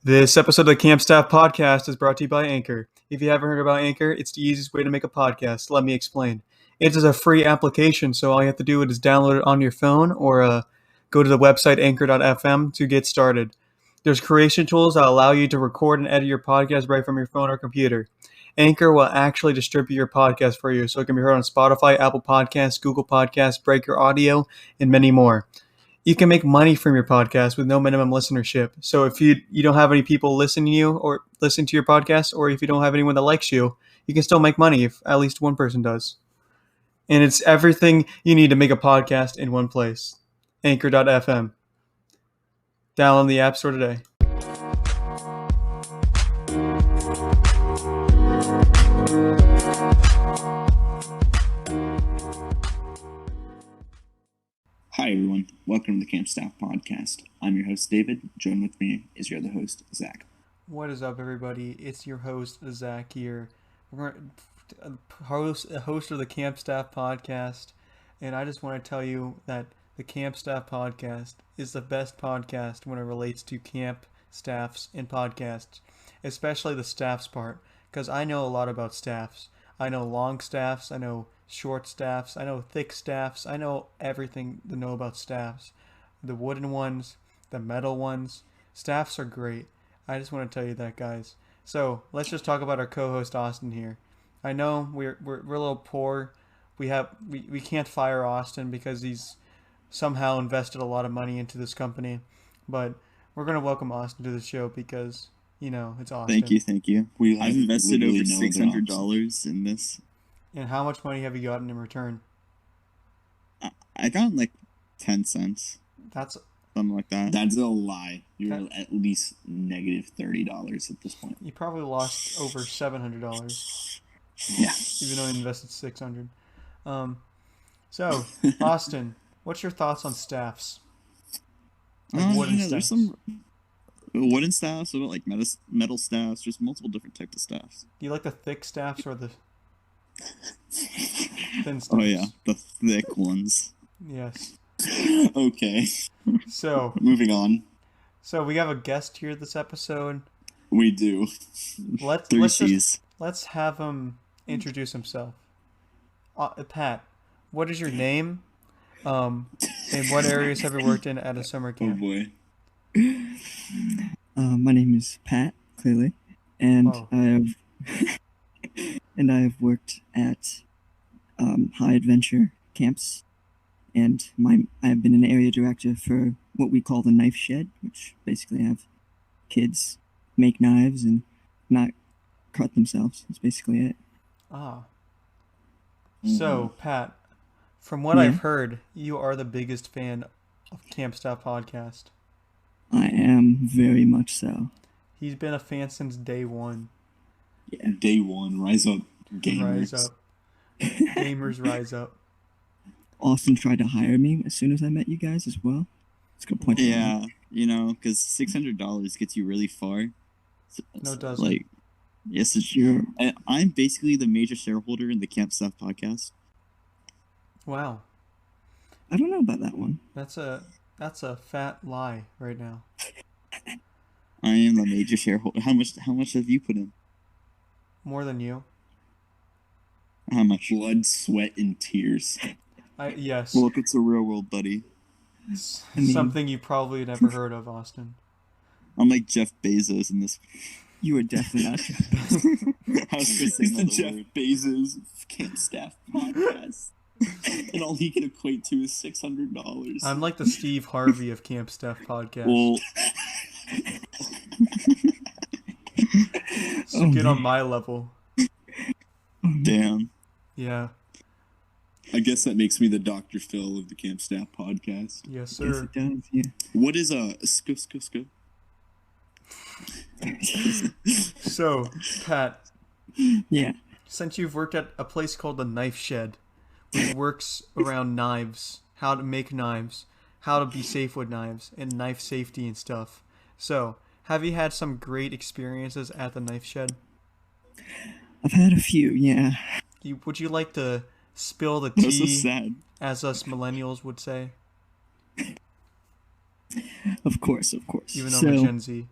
This episode of the Camp Staff Podcast is brought to you by Anchor. If you haven't heard about Anchor, it's the easiest way to make a podcast. Let me explain. It is a free application, so all you have to do is download it on your phone or go to the website anchor.fm to get started. There's creation tools that allow you to record and edit your podcast right from your phone or computer. Anchor will actually distribute your podcast for you, so it can be heard on Spotify, Apple Podcasts, Google Podcasts, Breaker Audio, and many more. You can make money from your podcast with no minimum listenership. So if you don't have any people listening to you or listen to your podcast, or if you don't have anyone that likes you, you can still make money if at least one person does. And it's everything you need to make a podcast in one place. Anchor.fm. Download the App Store today. Hi everyone, welcome to the Camp Staff Podcast. I'm your host David, joined with me is your other host, Zach. What is up everybody? It's your host, Zach here. We're a host of the Camp Staff Podcast, and I just want to tell you that the Camp Staff Podcast is the best podcast when it relates to camp staffs and podcasts, especially the staffs part, because I know a lot about staffs. I know long staffs, I know short staffs, I know thick staffs, I know everything to know about staffs. The wooden ones, the metal ones, staffs are great. I just want to tell you that, guys. So let's just talk about our co-host Austin here. I know we're a little poor. We can't fire Austin because he's somehow invested a lot of money into this company, but we're gonna welcome Austin to the show because it's Austin. Thank you. I've invested over $600 in this. And how much money have you gotten in return? I got like 10 cents. That's something like that. That's a lie. You're at least negative $30 at this point. You probably lost over $700. Yeah. Even though you invested $600. So, Austin, what's your thoughts on staffs? Like wooden staffs. There's some wooden staffs, like metal staffs. There's multiple different types of staffs. Do you like the thick staffs or the thin staffs? Oh yeah, the thick ones. Yes. Okay. So moving on. So we have a guest here this episode. We do. Let's have him introduce himself. Pat, what is your name? And what areas have you worked in at a summer camp? Oh boy. My name is Pat, clearly, and I have worked at high adventure camps, and I have been an area director for what we call the knife shed, which basically have kids make knives and not cut themselves. That's basically it. Ah. So, Pat, from what I've heard, you are the biggest fan of Camp Staff Podcast. I am very much so. He's been a fan since day one. Yeah, day one. Rise up, gamers. Rise up. Gamers rise up. Austin tried to hire me as soon as I met you guys as well. It's a good point. Yeah, because $600 gets you really far. So no, it doesn't. Yes, it's true. I'm basically the major shareholder in the Camp Staff Podcast. Wow. I don't know about that one. That's a fat lie right now. I am the major shareholder. How much have you put in? More than you. How much? Blood, sweat, and tears. Yes. Look, it's a real world, buddy. Something you probably never heard of, Austin. I'm like Jeff Bezos in this. You are definitely not Jeff Bezos. He's the Jeff Bezos Camp Staff Podcast. And all he can equate to is $600. I'm like the Steve Harvey of Camp Staff Podcast. Well, so get on my level. Damn. Yeah. I guess that makes me the Dr. Phil of the Camp Staff Podcast. Yes, sir. Yes, it does, yeah. What is a sco? So, Pat. Yeah. Since you've worked at a place called the Knife Shed, which works around knives, how to make knives, how to be safe with knives, and knife safety and stuff. So, have you had some great experiences at the Knife Shed? I've had a few, yeah. Would you like to spill the tea, That's so sad. as us millennials would say? Of course. Even though I'm a Gen Z.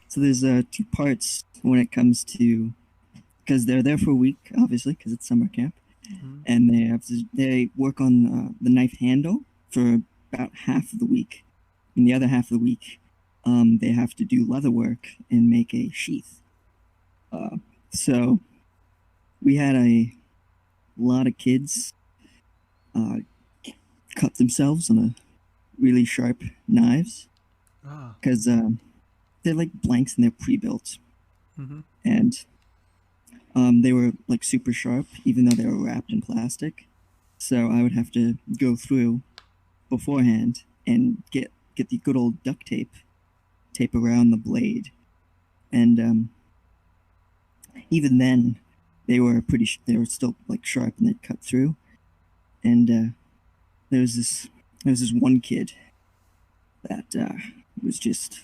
So there's two parts when it comes to, because they're there for a week, obviously, because it's summer camp, and they work on the knife handle for about half of the week. In the other half of the week, they have to do leather work and make a sheath. So we had a lot of kids cut themselves on a really sharp knives because they're like blanks and they're pre-built, and they were like super sharp even though they were wrapped in plastic. So I would have to go through beforehand and get the good old duct tape around the blade, and even then they were still like sharp and they'd cut through. And there was this one kid that was just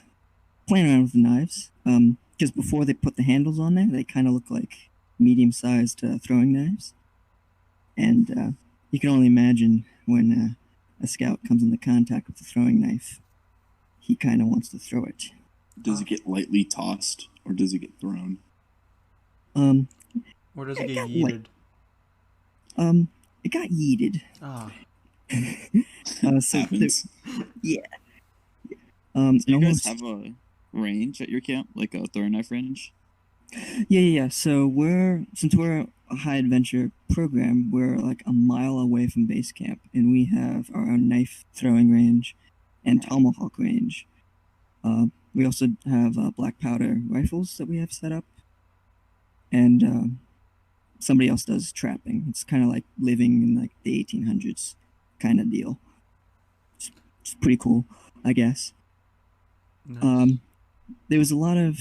playing around with the knives, because before they put the handles on there, they kind of look like medium-sized throwing knives, and you can only imagine when a scout comes into contact with the throwing knife, he kind of wants to throw it. Does it get lightly tossed, or does it get thrown? Or does it get yeeted? It got yeeted. So Happens. yeah. Do you guys have a range at your camp, like a throwing knife range? Yeah. So since we're a high adventure program, we're like a mile away from base camp, and we have our own knife throwing range and tomahawk range. We also have black powder rifles that we have set up, and somebody else does trapping. It's kind of like living in like the 1800s kind of deal. It's pretty cool, I guess. Nice. There was a lot of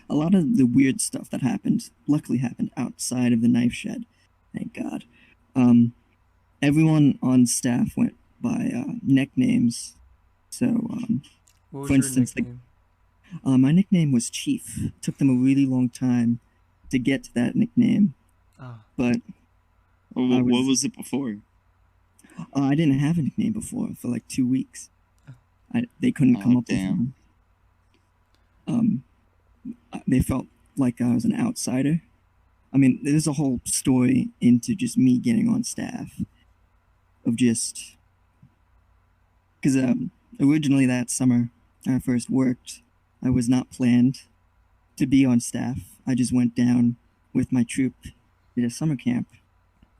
the weird stuff that luckily happened outside of the knife shed. Thank God. Everyone on staff went by nicknames. So, What was for instance, your nickname? My nickname was Chief. It took them a really long time to get to that nickname, but What was it before? I didn't have a nickname before for like 2 weeks. They couldn't come up with one. They felt like I was an outsider. I mean, there's a whole story into just me getting on staff of just because originally that summer I first worked, I was not planned to be on staff. I just went down with my troop, did a summer camp,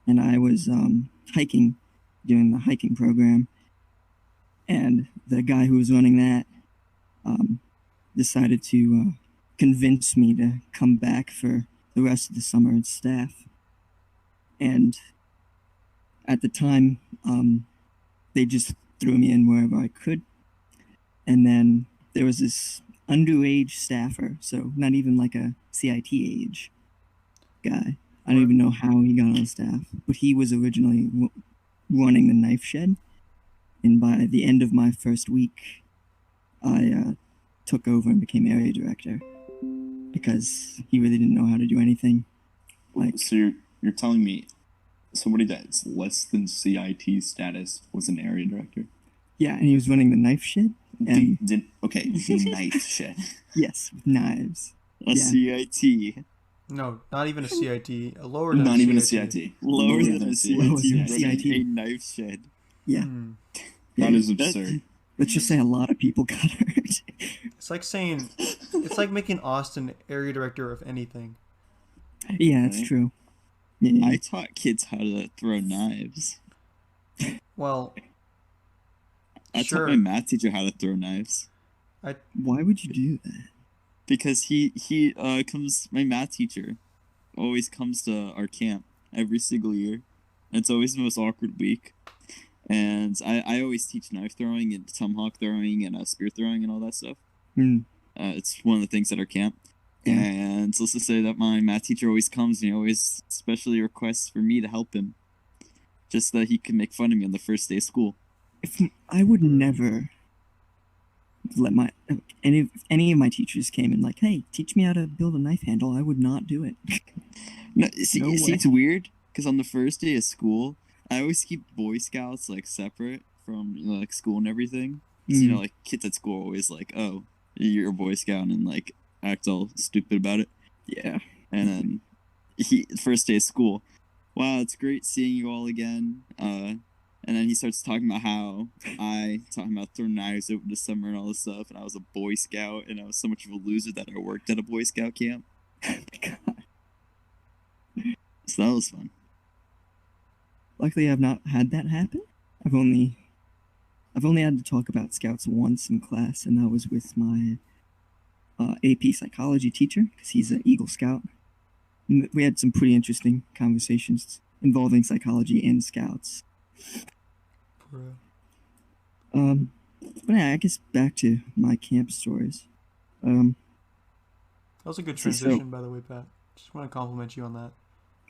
and I was hiking, doing the hiking program. And the guy who was running that decided to convince me to come back for the rest of the summer as staff. And at the time, they just threw me in wherever I could. And then there was this underage staffer, so not even like a CIT age guy. I don't even know how he got on staff, but he was originally running the knife shed. And by the end of my first week, I took over and became area director because he really didn't know how to do anything. So you're telling me somebody that's less than CIT status was an area director? Yeah, and he was running the knife shed. And the knife shed. Yes, with knives. A CIT. No, not even a CIT. A lower than Not a even CIT. a CIT. Lower than a CIT. Lower than a Running CIT. a knife shed. Yeah. That is absurd. Let's just say a lot of people got hurt. It's like making Austin area director of anything. Yeah, it's true. Yeah. I taught kids how to throw knives. Well, I sure. taught my math teacher how to throw knives. Why would you do that? Because he comes, my math teacher always comes to our camp every single year. It's always the most awkward week. And I always teach knife throwing and tomahawk throwing and spear throwing and all that stuff. It's one of the things at our camp. Yeah. And so let's just say that my math teacher always comes and he always specially requests for me to help him. Just that he can make fun of me on the first day of school. If I would never let any of my teachers came and like, hey, teach me how to build a knife handle, I would not do it. No, see, No way. it's weird because on the first day of school, I always keep Boy Scouts like separate from like school and everything. So, like kids at school are always like, oh, you're a Boy Scout and like act all stupid about it. Yeah. And then first day of school, wow, it's great seeing you all again. And then he starts talking about how talking about throwing knives over the summer and all this stuff, and I was a Boy Scout, and I was so much of a loser that I worked at a Boy Scout camp. Oh my God. So that was fun. Luckily, I've not had that happen. I've only had to talk about Scouts once in class, and that was with my AP psychology teacher, because he's an Eagle Scout. And we had some pretty interesting conversations involving psychology and Scouts. Bro. But yeah, I guess back to my camp stories. That was a good So- transition, by the way, Pat. Just want to compliment you on that.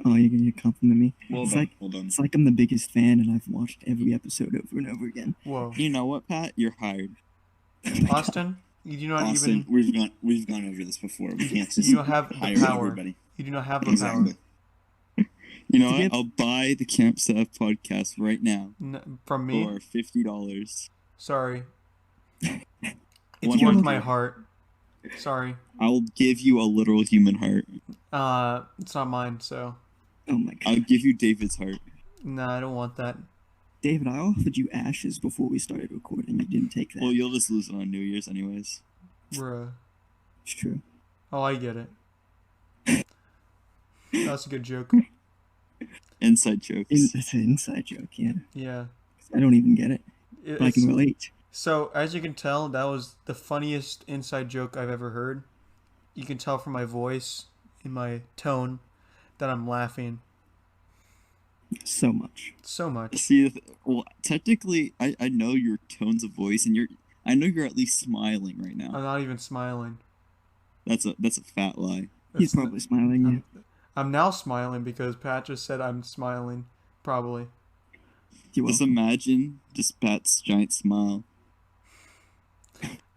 Oh, you're gonna compliment me. Well It's done. like- well done. It's like I'm the biggest fan, and I've watched every episode over and over again. Whoa. You know what, Pat? You're hired. Austin, you do not Austin, even... we've gone over this before. We can't just You don't have the hire power. everybody. You do not have the Exactly. You know To what? get- I'll buy the Camp Staff podcast right now power from me. for $50. Sorry. It's It's your worth own- my heart. Sorry. I'll give you a literal human heart. It's not mine, so... Oh my God, I'll give you David's heart. Nah, I don't want that. David, I offered you ashes before we started recording. You didn't take that. Well, you'll just lose it on New Year's anyways. Bruh. It's true. Oh, I get it. That's a good joke. Inside jokes. It's an inside joke, yeah. Yeah. I don't even get it, but I It's, can relate. so, as you can tell, that was the funniest inside joke I've ever heard. You can tell from my voice and my tone that I'm laughing So much. so much. See, well, technically, I know your tones of voice, and I know you're at least smiling right I'm now. not even smiling. That's a fat lie. He's It's- probably smiling, yeah. I'm now smiling because Pat just said I'm smiling. Probably. You're Just welcome. imagine just Pat's giant smile.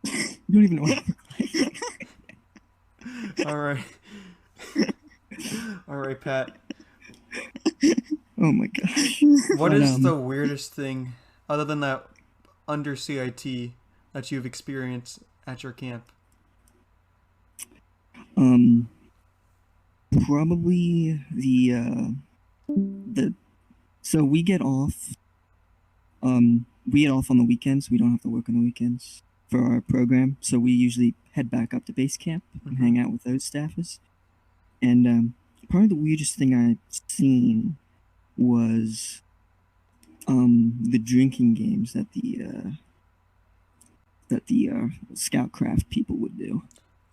You don't even know what I look like. All right. All right, Pat. Oh my gosh. What But, is the weirdest thing, other than that under CIT, that you've experienced at your camp? Probably the so we get off on the weekends. We don't have to work on the weekends for our program, so we usually head back up to base camp and hang out with those staffers. And probably the weirdest thing I've seen was the drinking games that the Scoutcraft people would do.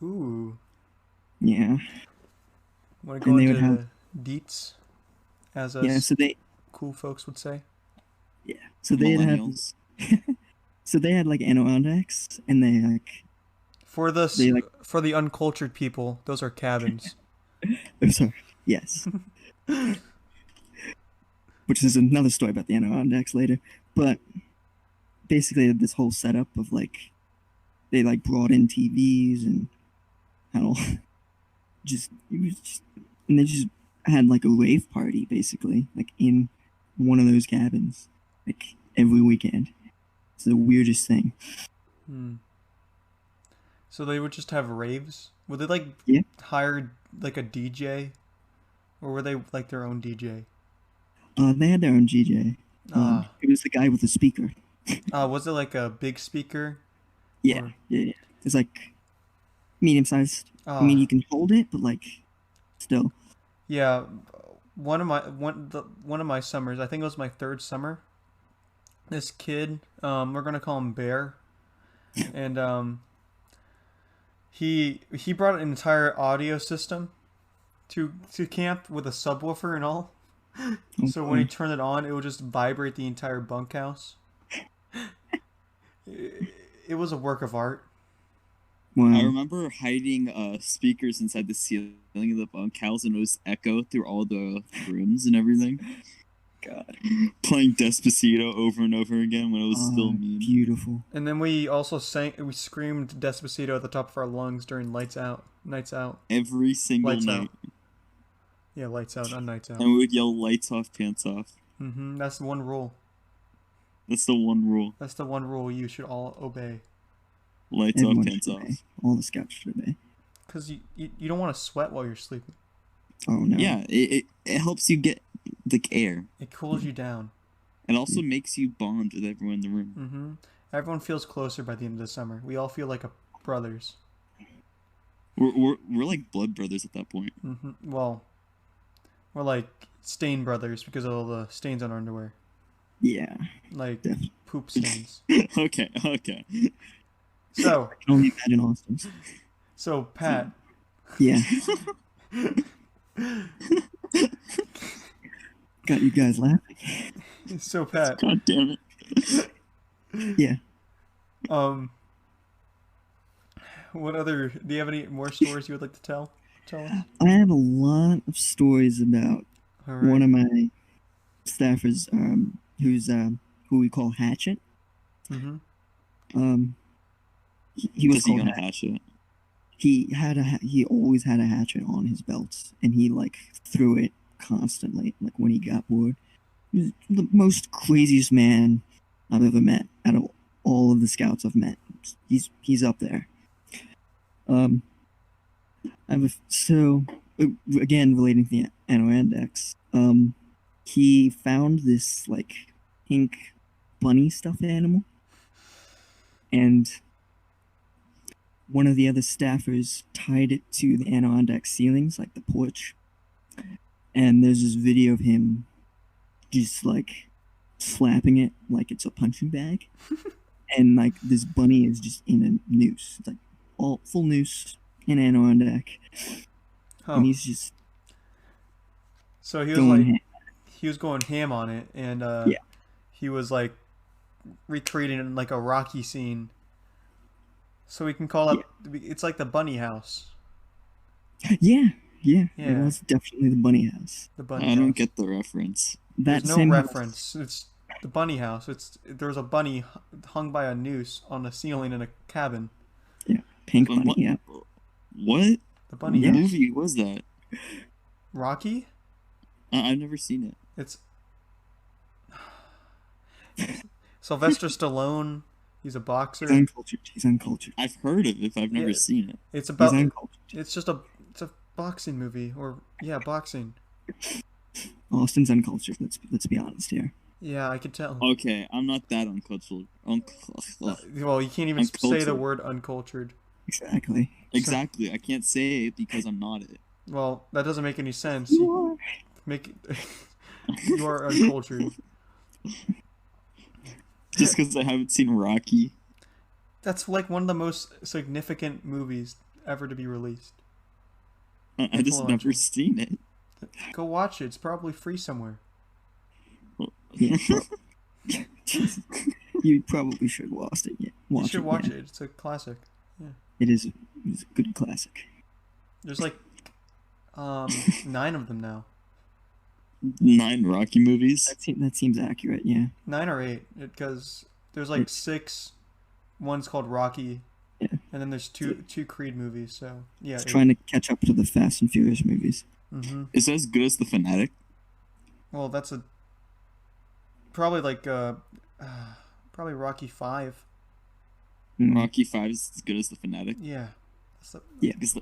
Ooh. Yeah. Want to go And they into would have- the deets, as us Yeah, so they cool folks would say? Millennials. So they had like Adirondacks, and they like For the They, like- for the uncultured people, those are cabins. I'm sorry, yes, which is another story about the Adirondacks later. But basically, they had this whole setup of like they like brought in TVs and had all and they just had like a rave party basically, like in one of those cabins, like every weekend. It's the weirdest thing. Hmm. So they would just have raves? Would they like Yeah. hire like a DJ, or were they like their own DJ? They had their own DJ. Ah, It was the guy with the speaker. was it like a big speaker? Yeah, Or- yeah. It's like medium sized. Ah, I mean, you can hold it, but like, still. yeah. One of my summers, I think it was my third summer. This kid, we're gonna call him Bear, and he brought an entire audio system to camp with a subwoofer and all. So when he turned it on, it would just vibrate the entire bunkhouse. It was a work of art. I Wow. remember hiding speakers inside the ceiling of the bunkhouse, and it was echo through all the rooms and everything. God. Playing Despacito over and over again when it was still mean. Beautiful. And then we also screamed Despacito at the top of our lungs during nights out. Every single Lights night. out. Yeah, lights out, not nights out. And we would yell lights off, pants off. That's the one rule. That's the one rule. That's the one rule you should all obey. Lights off, Everyone pants should off. obey. All the scouts should obey. Because you don't want to sweat while you're sleeping. Oh no. Yeah, it helps you get the air. It cools you down. It also makes you bond with everyone in the room. Mm-hmm. Everyone feels closer by the end of the summer. We all feel like brothers. We're like blood brothers at that point. Mm-hmm. Well, we're like stain brothers because of all the stains on our underwear. Yeah. Like Definitely. poop stains. Okay. So, I can only imagine Austin's. so Pat, Yeah. Got you guys laughing. so Pat, God damn it. Yeah. What other? Do you have any more stories you would like to tell? Tell us. I have a lot of stories about All right. one of my staffers, who we call Hatchet. Mm-hmm. He was Does he called gonna hatch it? he always had a hatchet on his belt, and he like threw it constantly, like when he got bored. He was the most craziest man I've ever met out of all of the scouts I've met. He's up there. Again, relating to the Anorandax, he found this like pink bunny stuffed animal, and one of the other staffers tied it to the Adirondack ceilings, like the porch. And there's this video of him just like slapping it like it's a punching bag. And like this bunny is just in a noose. It's like all full noose in Adirondack. Oh, And he's just so he was going like ham. he was going ham on it, and Yeah. he was like recreating like a Rocky scene. So we can call it. It's like the bunny house. Yeah. It Yeah. was definitely the bunny house. The bunny. I don't house. get the reference. That There's no same house- reference. It's the bunny house. There's a bunny hung by a noose on the ceiling in a cabin. Pink But bunny, what- yeah. What The bunny Yeah. house. movie was that? Rocky. I've never seen it. It's Sylvester Stallone. He's a boxer. He's uncultured. I've heard of it, but I've never Yeah. seen it. It's He's about. uncultured. It's just it's a boxing movie, or yeah, boxing. Austin's uncultured. Let's be honest here. Yeah, I could tell. Okay, I'm not that uncultured. Well, you can't even say the Uncultured. word uncultured. Exactly. Exactly. I can't say it because I'm not it. Well, that doesn't make any sense. You are. Make you are uncultured. Just because I haven't seen Rocky. That's like one of the most significant movies ever to be released. I just never seen it. Go watch it. It's probably free somewhere. Yeah. Jesus. You probably should watch it. Yeah. You should watch yeah. it. It's a classic. It's a good classic. There's like 9 of them now. 9 Rocky movies. That seems accurate. Yeah. 9 or 8, because there's like 6. One's called Rocky, Yeah. and then there's two Creed movies. So yeah, It's trying to catch up to the Fast and Furious movies. Mm-hmm. Is it as good as The Fanatic? Well, that's probably like probably Rocky 5. Mm. Rocky 5 is as good as The Fanatic. Yeah. Because,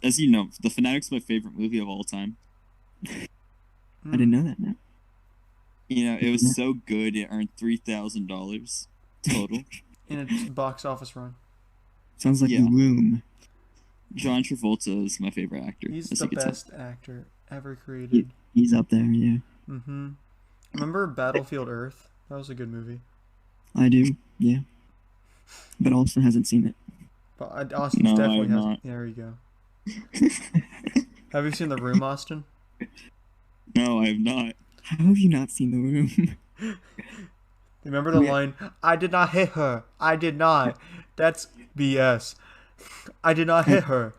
as you know, The Fanatic's my favorite movie of all time. I didn't know that. Now. You know, it was so good it earned $3,000 total. In a box office run. Sounds like Yeah. The Room. John Travolta is my favorite actor. He's as the you can tell. best actor ever created. He's up there. Yeah. Mm-hmm. Remember Battlefield Earth? That was a good movie. I do. Yeah. But Austin hasn't seen it. But Austin No, I definitely have has. not. There you go. Have you seen The Room, Austin? No, I have not. How have you not seen The Room? Remember the Yeah. line, "I did not hit her. I did not." That's BS. I did not hit her.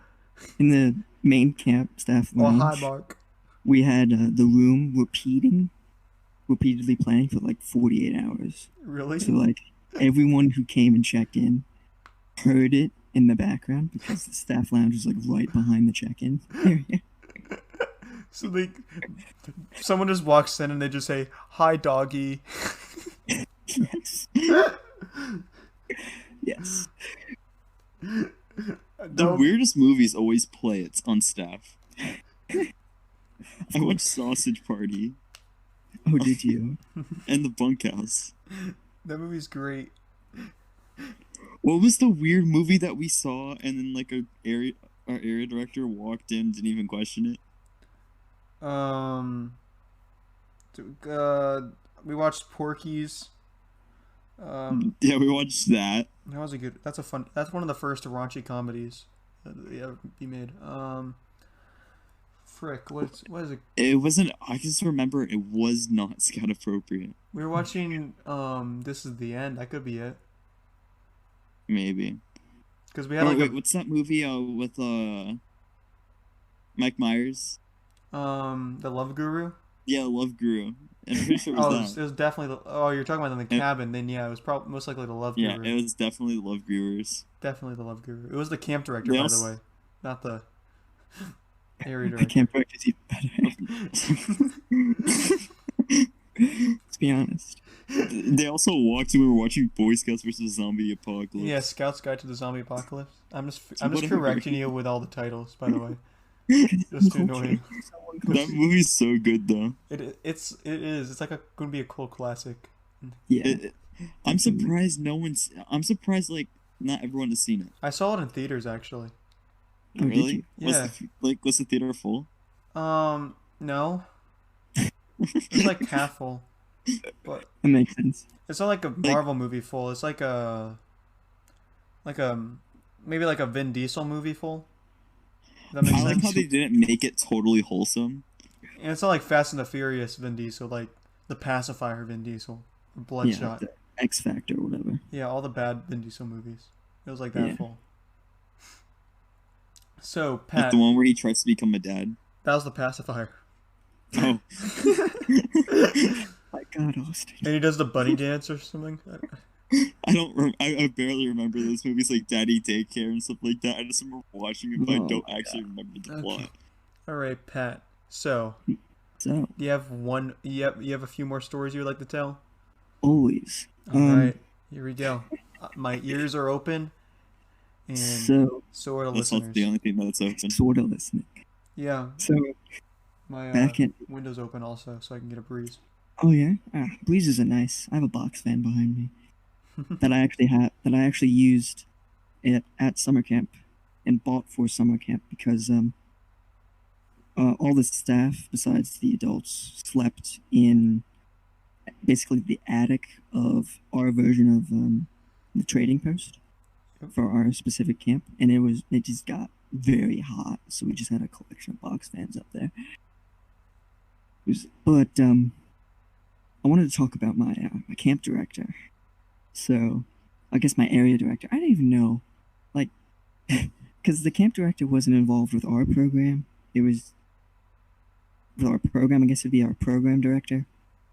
In the main camp staff Or lounge, high mark. we had The Room repeatedly playing for like 48 hours. Really? So like everyone who came and checked in heard it in the background because the staff lounge is like right behind the check-in area. So someone just walks in and they just say, "Hi, doggy." Yes. Yes. The weirdest movies always play it on staff. I watched Sausage Party Oh, did you? and The Bunkhouse. That movie's great. What was the weird movie that we saw and then like our area director walked in, didn't even question it? We watched Porky's. Yeah, we watched that. That was a good. That's one of the first raunchy comedies that ever be made. Frick, what is it? It wasn't. I just remember it was not scout appropriate. We were watching. This is the end. That could be it. Maybe. Because we had Wait, what's that movie with Mike Myers? The Love Guru. Yeah, Love Guru. I'm pretty sure it was it was definitely. You're talking about in the cabin. Then yeah, it was probably most likely the Love Guru. Yeah, it was definitely the Love Gurus. Definitely the Love Guru. It was the camp director, by the way, not the area The director. camp director is even better. Let's be honest. They also walked when we were watching Boy Scouts versus Zombie Apocalypse. Yeah, Scout's Guide to the Zombie Apocalypse. I'm just Whatever. correcting you with all the titles, by the way. Just too annoying. That movie's so good though. It is. It's like gonna be a cult classic. Yeah. I'm surprised I'm surprised like not everyone has seen it. I saw it in theaters actually. Oh, did Really? you? Yeah. Was the theater full? No. It's like half full, but That makes sense. it's not like a Marvel movie full. It's like maybe like a Vin Diesel movie full. Does that make I sense? like how they didn't make it totally wholesome. And it's not like Fast and the Furious Vin Diesel, like the Pacifier Vin Diesel, or Bloodshot. Yeah, the X Factor or whatever. Yeah, all the bad Vin Diesel movies. It was like that Yeah. full. So Like Pat, the one where he tries to become a dad. that was the Pacifier, Oh. My God, Austin. and he does the bunny dance or something. I barely remember those movies like Daddy Daycare and stuff like that. I just remember watching it, but I Oh don't my actually remember the Okay. plot. All right, Pat. So So, you have one. You have a few more stories you would like to tell. always. All right, here we go. My ears are open, and So, so are the That's not listeners. the only thing that's open. sort of listening. Yeah, So, my back in. window's open also, so I can get a breeze. Oh, yeah? Breezes are nice. I have a box fan behind me that I actually used at summer camp and bought for summer camp because all the staff besides the adults slept in basically the attic of our version of the trading post Yep. for our specific camp, and it just got very hot, so we just had a collection of box fans up there. But I wanted to talk about my camp director. So, I guess my area director. I don't even know, like, because the camp director wasn't involved with our program. It was with our program. I guess it'd be our program director.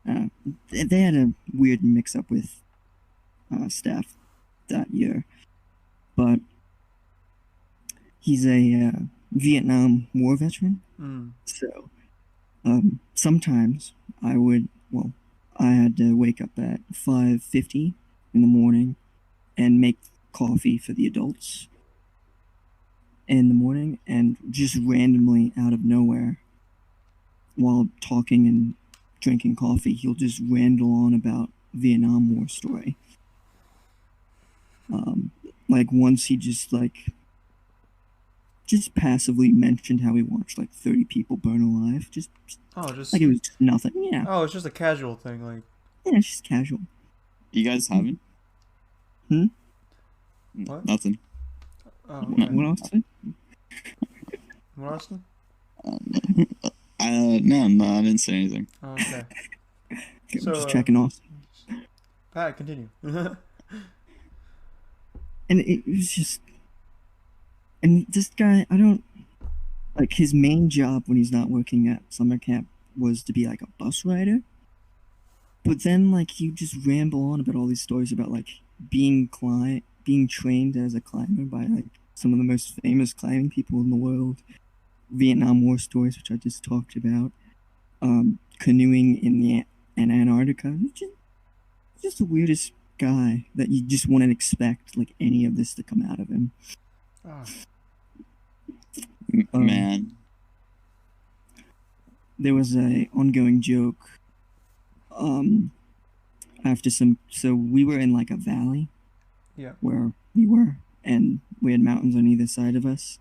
They had a weird mix-up with staff that year, but he's a Vietnam War veteran. Mm. So, sometimes I had to wake up at 5:50 in the morning and make coffee for the adults in the morning, and just randomly out of nowhere, while talking and drinking coffee, he'll just ramble on about Vietnam War story. Like once he just passively mentioned how he watched like 30 people burn alive, just Oh, just like it was just nothing. Yeah, it's just a casual thing, like. yeah, it's just casual. You guys haven't? Hmm? What? Nothing. Oh, What okay. else? What else? No, I didn't say anything. Oh, okay. Okay, So, I'm just checking off. Pat, continue. And it was just, and this guy, I don't like his main job when he's not working at summer camp was to be like a bus rider. But then like he just ramble on about all these stories about like being trained as a climber by like some of the most famous climbing people in the world, Vietnam War stories, which I just talked about, canoeing in Antarctica. Just the weirdest guy that you just wouldn't expect like any of this to come out of him. Oh, Man. There was a ongoing joke. So we were in like a valley. Yeah. Where we were, and we had mountains on either side of us,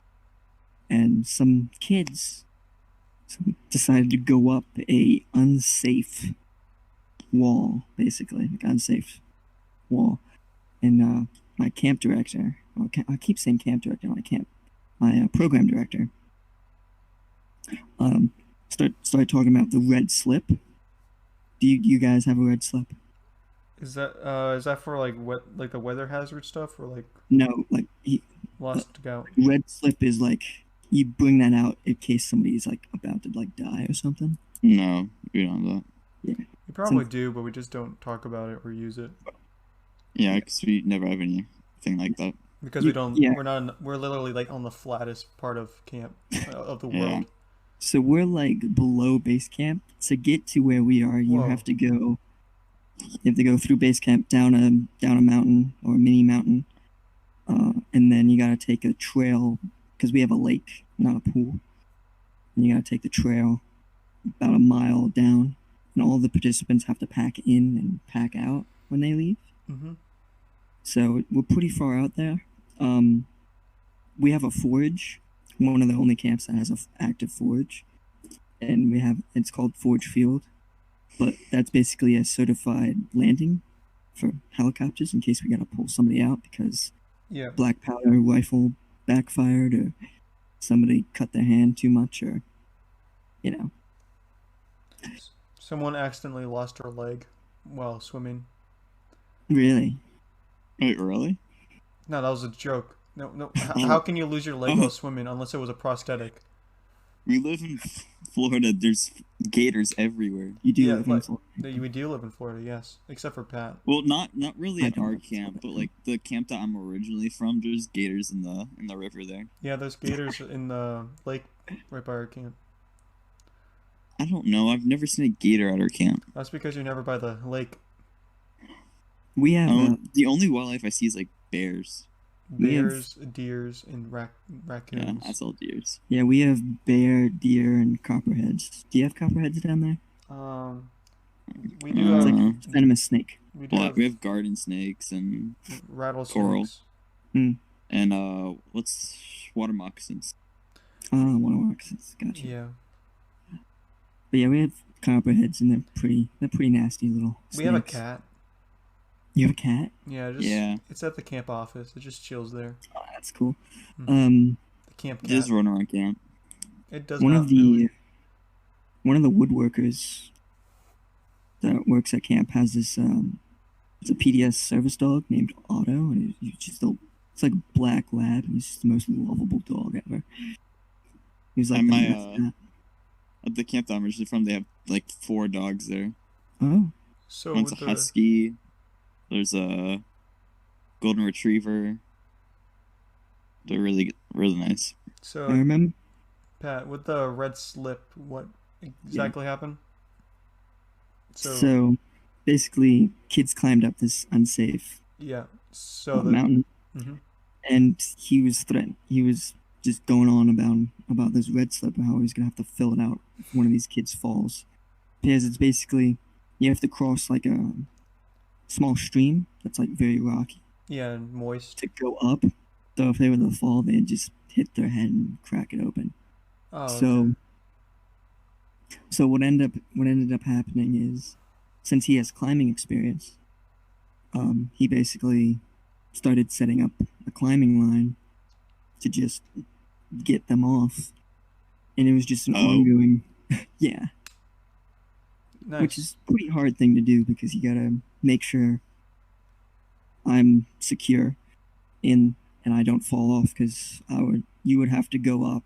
and some kids decided to go up a unsafe wall, basically, like unsafe wall. And my camp director, I keep saying camp director, my program director, started talking about the red slip. Do you guys have a red slip? Is that for like the weather hazard stuff or like No, like lost gout? red slip is like you bring that out in case somebody's like about to like die or something. No, we don't have that. Yeah. We probably do, but we just don't talk about it or use it Yeah, because we never have anything like that. because we don't. Yeah. We're literally like on the flattest part of camp of the Yeah. world. So we're like below base camp. To get to where we are, you Whoa. have to go. You have to go through base camp down a mountain or a mini mountain, and then you gotta take a trail because we have a lake, not a pool. And you gotta take the trail about a mile down, and all the participants have to pack in and pack out when they leave. Mm-hmm. So we're pretty far out there. We have a forge, one of the only camps that has an active forge, and it's called Forge Field, but that's basically a certified landing for helicopters in case we gotta pull somebody out because Yeah. black powder rifle backfired or somebody cut their hand too much or Someone accidentally lost her leg while swimming. really. Wait, really? No, that was a joke. No. How can you lose your leg while swimming unless it was a prosthetic? We live in Florida. There's gators everywhere. You do Yeah, live in like- Florida. We do live in Florida, yes, except for Pat. Well, not really I at don't our live in camp, Florida. but like the camp that I'm originally from, there's gators in the river there. Yeah, there's gators in the lake right by our camp. I don't know. I've never seen a gator at our camp. That's because you're never by the lake. We have The only wildlife I see is like bears. We have- Bears, deers, and Yeah, raccoons. I saw deers. we have bear, deer, and copperheads. Do you have copperheads down there? We do It's have, like venomous snake. we do Well, have we have garden snakes and rattlesnakes. what's water moccasins. Watermarks. Gotcha. Yeah, But yeah, we have copperheads, and they're pretty nasty little. we have a snakes. cat. You have a cat? Yeah, Yeah. it's at the camp office. It just chills there. Oh, that's cool. The camp It cat. does run around camp. It does One not of the really. one of the woodworkers that works at camp has this it's a PDS service dog named Otto, and it's like a black lab, and he's just the most lovable dog ever. He's like And the my, mascot. At the camp that I'm originally from, they have like 4 dogs there. Oh, So One's a with the, husky. There's a golden retriever. They're really nice. I so remember. Pat, with the red slip, what exactly happened? So basically, kids climbed up this unsafe Yeah. So the mountain, hmm and he was threatened. He was just going on about this red slip and how he was gonna have to fill it out if one of these kids falls, because it's basically you have to cross like a small stream that's like very rocky yeah, and moist. to go up. So if they were to fall, they'd just hit their head and crack it open. Oh, So what ended up happening is, since he has climbing experience, he basically started setting up a climbing line to just get them off, and it was just an ongoing, yeah, nice. which is a pretty hard thing to do because you gotta make sure I'm secure and I don't fall off because you would have to go up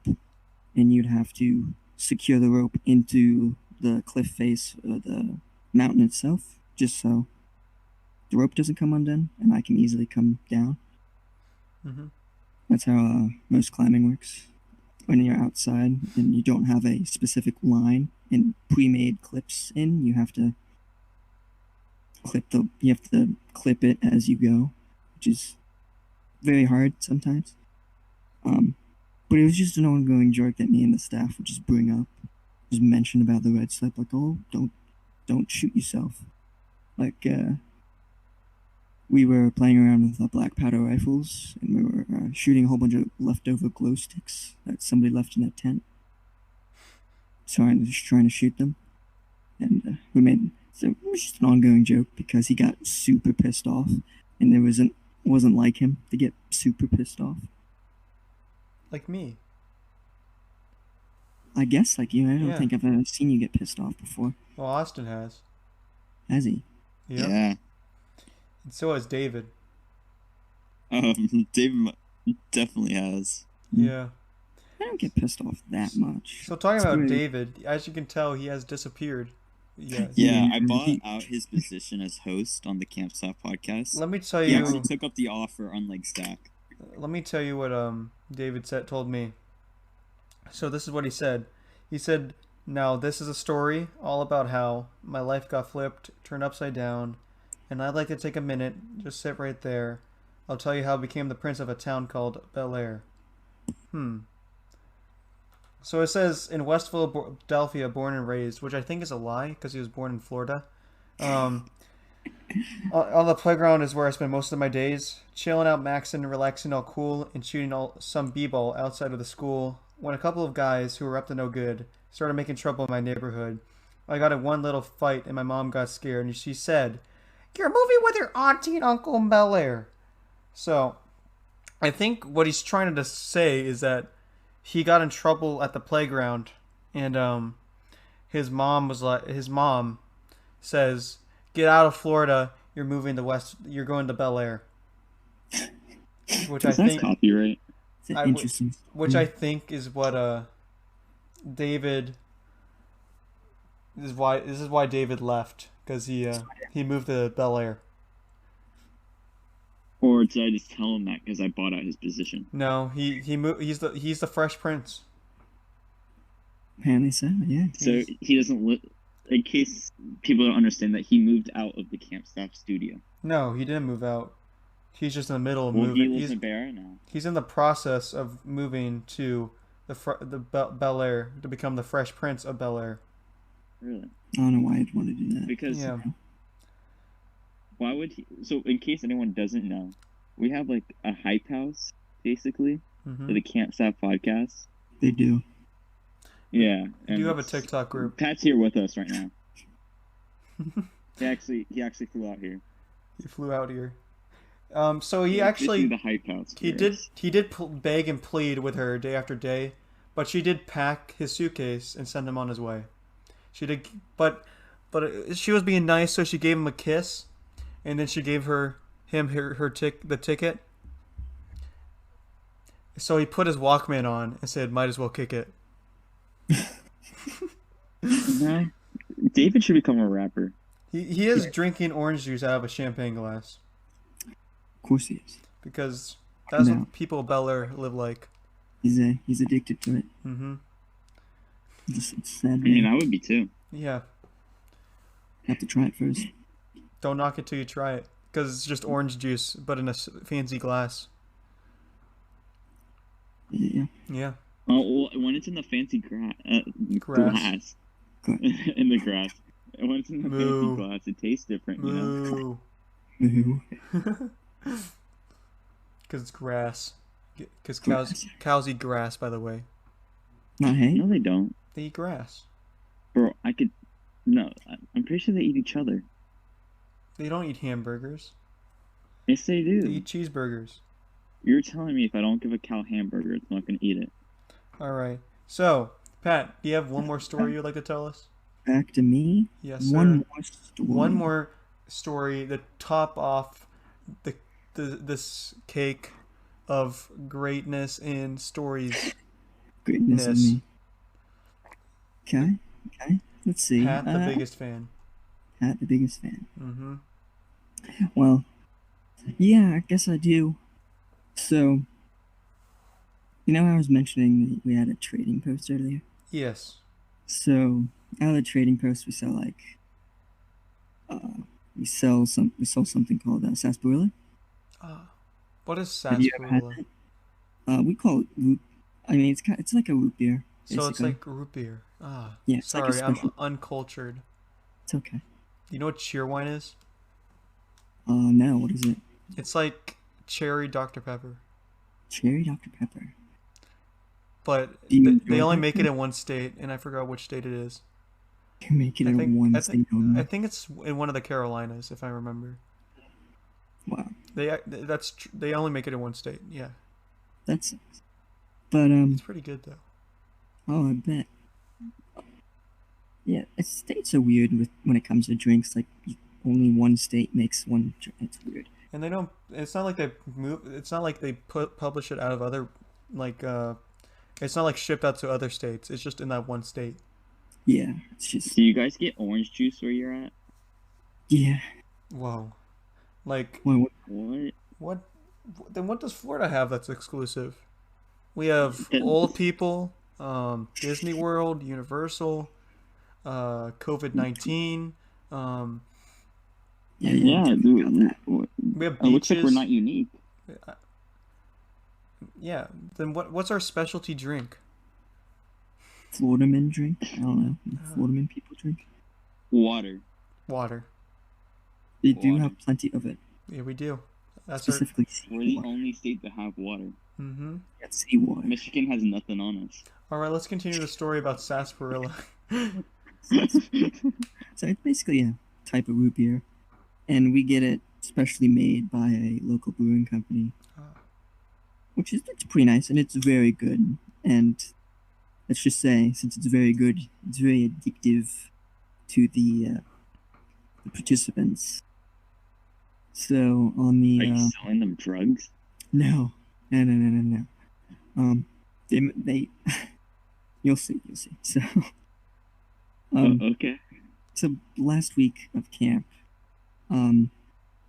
and you'd have to secure the rope into the cliff face or the mountain itself just so the rope doesn't come undone and I can easily come down. hmm That's how most climbing works. When you're outside and you don't have a specific line and pre-made clips in, you have to clip it as you go, which is very hard sometimes. But But it was just an ongoing joke that me and the staff would just bring up, just mention about the red slip, like, oh, don't shoot yourself. Like, we were playing around with black powder rifles, and we were shooting a whole bunch of leftover glow sticks that somebody left in a tent. Trying to shoot them, and so it was just an ongoing joke because he got super pissed off, and wasn't like him to get super pissed off. Like me. I guess like you. I don't Yeah. think I've ever seen you get pissed off before. Well, Austin has. Has he? Yep. Yeah. And so has David. David definitely has. Yeah. I don't get pissed off that much. So talking It's about weird. David, as you can tell, he has disappeared. Yes. Yeah, I Yeah. bought out his position as host on the Camp Staff podcast. Let me tell He you. actually took up the offer, unlike Zach. Let me tell you what David told me. So this is what he said. He said, "Now this is a story all about how my life got flipped, turned upside down, and I'd like to take a minute, just sit right there. I'll tell you how I became the prince of a town called Bel Air." So it says in West Philadelphia, born and raised, which I think is a lie because he was born in Florida. On the playground is where I spend most of my days, chilling out, maxing, relaxing, all cool, and shooting some b-ball outside of the school. When a couple of guys who were up to no good started making trouble in my neighborhood, I got in one little fight, and my mom got scared, and she said, "You're moving with your auntie and uncle in Bel Air." So, I think what he's trying to say is that he got in trouble at the playground, and his mom says, "Get out of Florida. You're moving to West. You're going to Bel Air." Which I That's think, copyright. It's an I would- interesting. which I think is what David. This is why David left, because he moved to Bel Air. Or did I just tell him that because I bought out his position? No, he moved. He's the Fresh Prince. Apparently so. Yeah. So he doesn't live. In case people don't understand that, he moved out of the Camp Staff studio. No, he didn't move out. He's just in the middle of Well, he moving. lives in Bear now. He's in the process of moving to Bel Air to become the Fresh Prince of Bel Air. Really? I don't know why I'd want to do that. Because Yeah. why would he? So, in case anyone doesn't know, we have like a hype house basically Hmm. for the Camp Staff podcast. They do. Yeah. We do have a it's- TikTok group. Pat's here with us right now. he actually flew out here. He flew out here. So he Basically actually the hype house. he for did us. beg and plead with her day after day, but she did pack his suitcase and send him on his way. She did, but she was being nice, so she gave him a kiss, and then she gave the ticket. So he put his Walkman on and said, "Might as well kick it." Nah, David should become a rapper. He is drinking orange juice out of a champagne glass Of course he is. because that's No. what people of Bel Air live like. He's addicted to it. Hmm. It's sad. I mean, Man. I would be too. Yeah, Have to try it first. don't knock it till you try it because it's just orange juice, but in a fancy glass. Yeah. Yeah. Oh, well, when it's in the fancy Grass. glass, in the grass. When it's in the Moo. fancy glass, it tastes different, you know. Moo. Woohoo. Because it's grass. Because Grass. cows eat grass, by the way. Not hay. No, they don't, They eat grass. bro. No, I'm pretty sure they eat each other. They don't eat hamburgers. Yes, they do. They eat cheeseburgers. You're telling me if I don't give a cow hamburger, it's not gonna eat it. All right. So, Pat, do you have one more story you'd like to tell us? Back to me. Yes, sir. One more story. One more story to top off this cake of greatness in stories. Greatness of Ness. me. Okay. Let's see. Pat, the biggest fan. Pat, the biggest fan. Mm-hmm. Well, yeah, I guess I do. So, you know how I was mentioning that we had a trading post earlier? Yes. So, out of the trading post, we sell something called sarsaparilla. What is Have you ever had sarsaparilla? We call it root I mean, it's like a root beer, So it's basically. like root beer. Ah, Yeah, it's like a sorry, I'm special. uncultured. It's okay. You know what cheerwine is? No, what is it? It's like cherry Dr. Pepper, Cherry Dr. Pepper. but Do you they enjoy only that make it drink? in one state, and I forgot which state it is. You make it I in think one I think state I only. think it's in one of the Carolinas, if I remember. Wow, They only make it in one state. Yeah, that sucks. But it's pretty good though. oh, I bet. Yeah, states are weird with when it comes to drinks. Like only one state makes one drink. It's weird. And they don't. It's not like they move. It's not like they publish it out of other like. It's not like shipped out to other states. It's just in that one state. Yeah, it's just Do you guys get orange juice where you're at? yeah. Whoa, like Well, What? what? Then what does Florida have that's exclusive? We have That- old people, Disney World, Universal, COVID-19. Um, yeah, Yeah, got dude. that. we have It looks like we're beaches. not unique. Yeah. Then what's our specialty drink? Florida men drink. I don't know. Florida men people drink. Water. Water. They do Water. have plenty of it. Yeah, we do. That's our. Specifically We're the seawater. only state that have water. Mm-hmm. Yeah, seawater. Michigan has nothing on us. All right, let's continue the story about sarsaparilla. So it's basically a type of root beer, and we get it specially made by a local brewing company, which is it's pretty nice and it's very good. And let's just say, since it's very good, it's very addictive to the participants. So on the Are you selling them drugs? no. They you'll see. So Okay. so last week of camp, and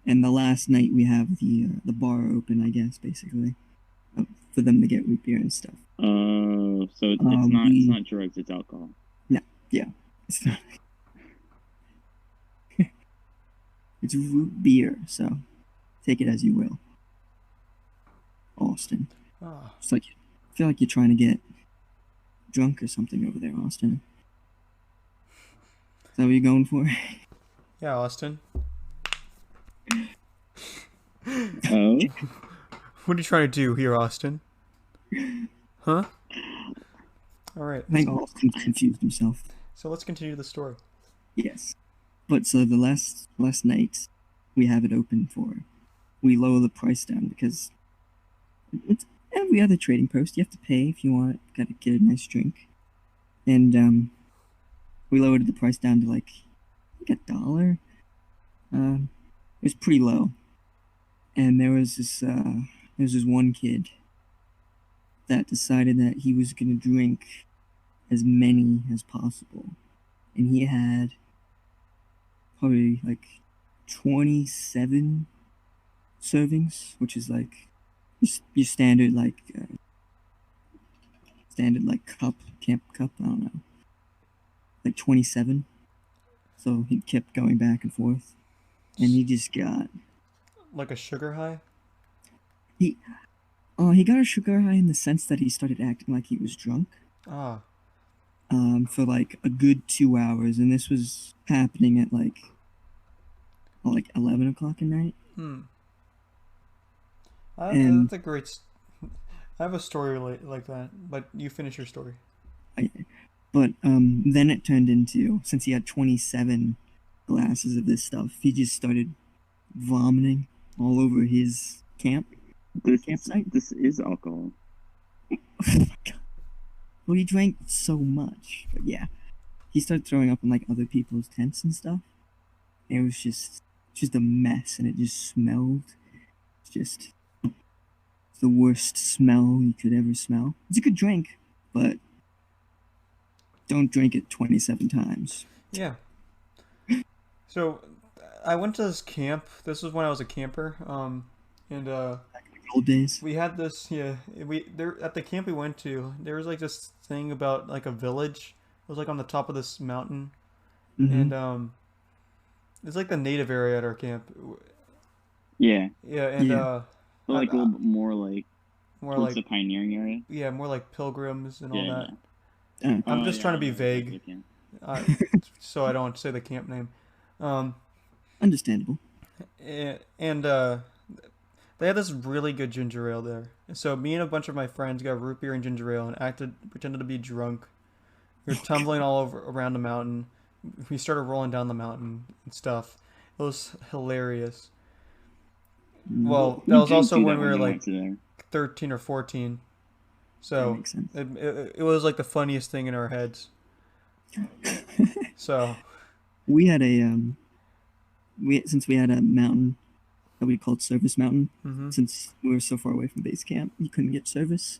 the last night we have the bar open, I guess, basically, for them to get root beer and stuff. So it's we- not drugs, it's alcohol. It's not. It's root beer, so take it as you will. Austin, Ah, it's like I feel like you're trying to get drunk or something over there, Austin. Is that what you're going for? yeah, Austin. Oh? What are you trying to do here, Austin? Huh? All right. I think Austin confused himself. So let's continue the story. Yes. But so the last night we have it open for, we lower the price down because it's every other trading post. You have to pay if you want. Got to get a nice drink, and we lowered the price down to like $1. It was pretty low, and there was this one kid that decided that he was gonna drink as many as possible, and he had probably like 27 servings, which is like your standard like camp cup. I don't know, like 27. So he kept going back and forth, and he just got Like a sugar high? he got a sugar high in the sense that he started acting like he was drunk. Ah, For like a good 2 hours, and this was happening at like 11 o'clock at night. And- that's a great. I have a story like that, but you finish your story. But then it turned into, since he had 27 glasses of this stuff, he just started vomiting all over his campsite. This is alcohol. Oh my God. Well, he drank so much, but yeah, he started throwing up in like other people's tents and stuff. And it was just a mess, and it just smelled. It's just the worst smell you could ever smell. It's a good drink, but don't drink it 27 times. Yeah. So, I went to this camp. This was when I was a camper. And Old days. we had this. Yeah, there at the camp we went to. There was like this thing about like a village. It was like on the top of this mountain, Mhm. and it's like the native area at our camp. Yeah. Yeah, and Yeah. But like a little bit more like more Towards like the pioneering area. more like pilgrims and all Yeah. that. I'm Oh, just yeah, trying to be I know vague. exactly, So I don't say the camp name. Um, Understandable. and they had this really good ginger ale there. And so me and a bunch of my friends got root beer and ginger ale and pretended to be drunk. We were tumbling all over around the mountain. We started rolling down the mountain and stuff. It was hilarious. Well, that was didn't also do when that we were we like went to there. 13 or 14. That So makes sense. it was like the funniest thing in our heads. So We had since we had a mountain that we called Service Mountain, mhm. since we were so far away from base camp, you couldn't get service.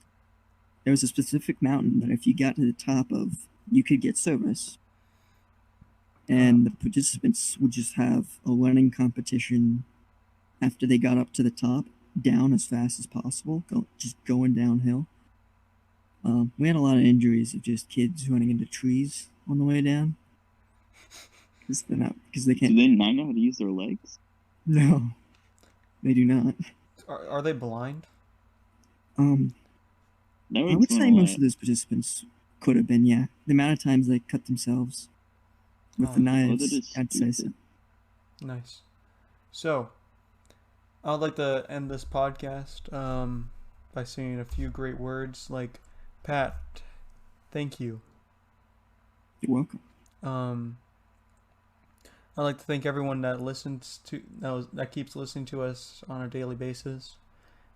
There was a specific mountain that if you got to the top of, you could get service. And the participants would just have a learning competition after they got up to the top, down as fast as possible, just going downhill. We had a lot of injuries of just kids running into trees on the way down. Because they Do can't. they not know how to use their legs? No, they do not. Are they blind? That I would would explain say a most lot. of those participants could have been, yeah. The amount of times they cut themselves with the Oh, knives, that is I'd say so. stupid. Nice. So, I'd like to end this podcast by saying a few great words like, Pat, thank you. You're welcome. I'd like to thank everyone that that keeps listening to us on a daily basis.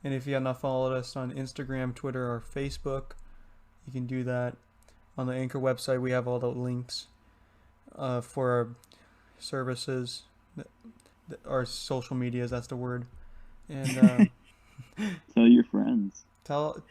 And if you have not followed us on Instagram, Twitter, or Facebook, you can do that. On the Anchor website, we have all the links for our services, our social medias. That's the word. And Tell your friends. tell